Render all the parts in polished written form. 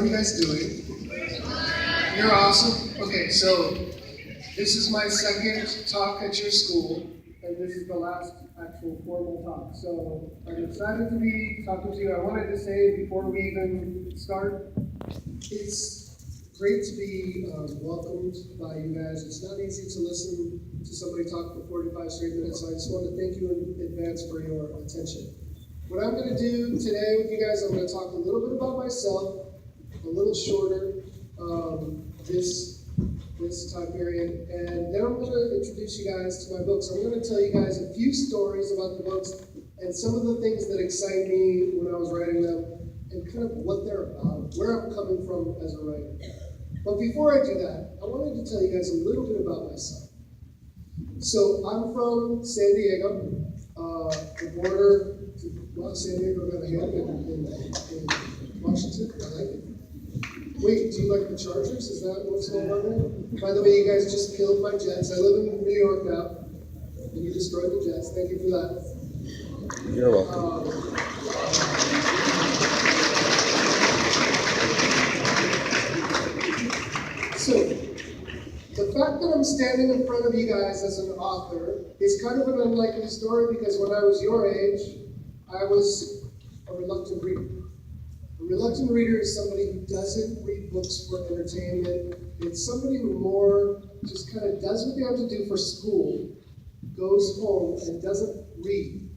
are you guys doing? You're awesome. Okay, so this is my second talk at your school, and this is the last actual formal talk. So I'm excited to be talking to you. I wanted to say before we even start, it's great to be welcomed by you guys. It's not easy to listen to somebody talk for 45 straight minutes, so I just want to thank you in advance for your attention. What I'm going to do today with you guys, I'm going to talk a little bit about myself, a little shorter this time period, and then I'm going to introduce you guys to my books. I'm going to tell you guys a few stories about the books and some of the things that excite me when I was writing them and kind of what they're about, where I'm coming from as a writer. But before I do that, I wanted to tell you guys a little bit about myself. So I'm from San Diego, the border. Wow, San Diego got a hand in Washington. I like it. Wait, do you like the Chargers? Is that what's going on there? By the way, you guys just killed my Jets. I live in New York now, and you destroyed the Jets. Thank you for that. You're welcome. So, the fact that I'm standing in front of you guys as an author is kind of an unlikely story because when I was your age, I was a reluctant reader. A reluctant reader is somebody who doesn't read books for entertainment. It's somebody who more just kind of does what they have to do for school, goes home, and doesn't read.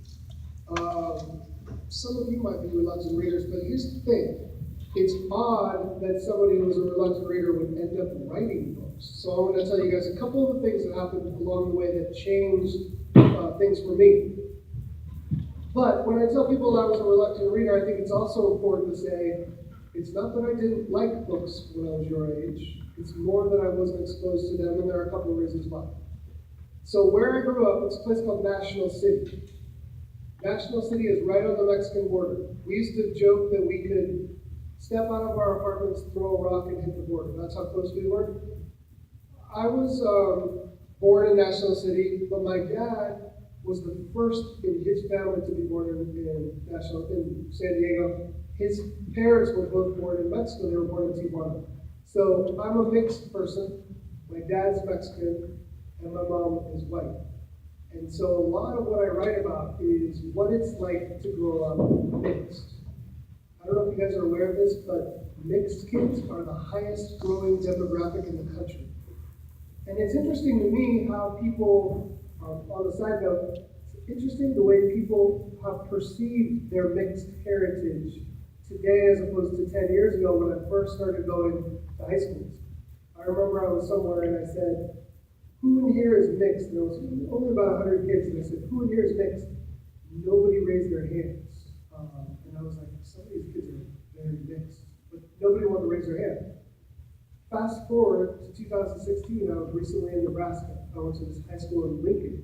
Some of you might be reluctant readers, but here's the thing. It's odd that somebody who was a reluctant reader would end up writing books. So I want to tell you guys a couple of the things that happened along the way that changed things for me. But when I tell people I was a reluctant reader, I think it's also important to say it's not that I didn't like books when I was your age. It's more that I wasn't exposed to them, and there are a couple of reasons why. So where I grew up, it's a place called National City. National City is right on the Mexican border. We used to joke that we could step out of our apartments, throw a rock, and hit the border. That's how close we were. I was born in National City, but my dad was the first in his family to be born in San Diego. His parents were both born in Mexico. They were born in Tijuana. So I'm a mixed person. My dad's Mexican, and my mom is white. And so a lot of what I write about is what it's like to grow up mixed. I don't know if you guys are aware of this, but mixed kids are the highest growing demographic in the country. And it's interesting to me how people, on the side note, it's interesting the way people have perceived their mixed heritage today as opposed to 10 years ago when I first started going to high schools. I remember I was somewhere and I said, who in here is mixed? And there was only about 100 kids, and I said, who in here is mixed? Nobody raised their hands. And I was like, some of these kids are very mixed. But nobody wanted to raise their hand. Fast forward to 2016, I was recently in Nebraska. I went to this high school in Lincoln.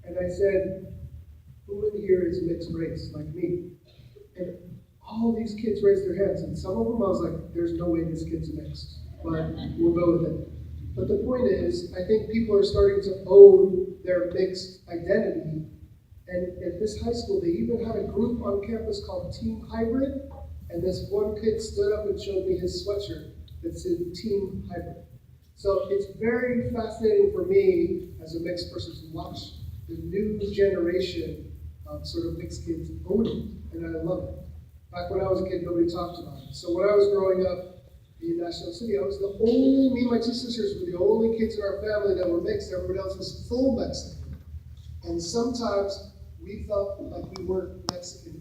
And I said, who in here is mixed race, like me? And all these kids raised their hands. And some of them, I was like, there's no way this kid's mixed. But we'll go with it. But the point is, I think people are starting to own their mixed identity. And at this high school, they even had a group on campus called Team Hybrid. And this one kid stood up and showed me his sweatshirt that said Team Hybrid. So it's very fascinating for me as a mixed person to watch the new generation of sort of mixed kids own it, and I love it. Back when I was a kid, nobody talked about it. So when I was growing up in National City, I was me and my two sisters were the only kids in our family that were mixed. Everybody else was full Mexican. And sometimes we felt like we weren't Mexican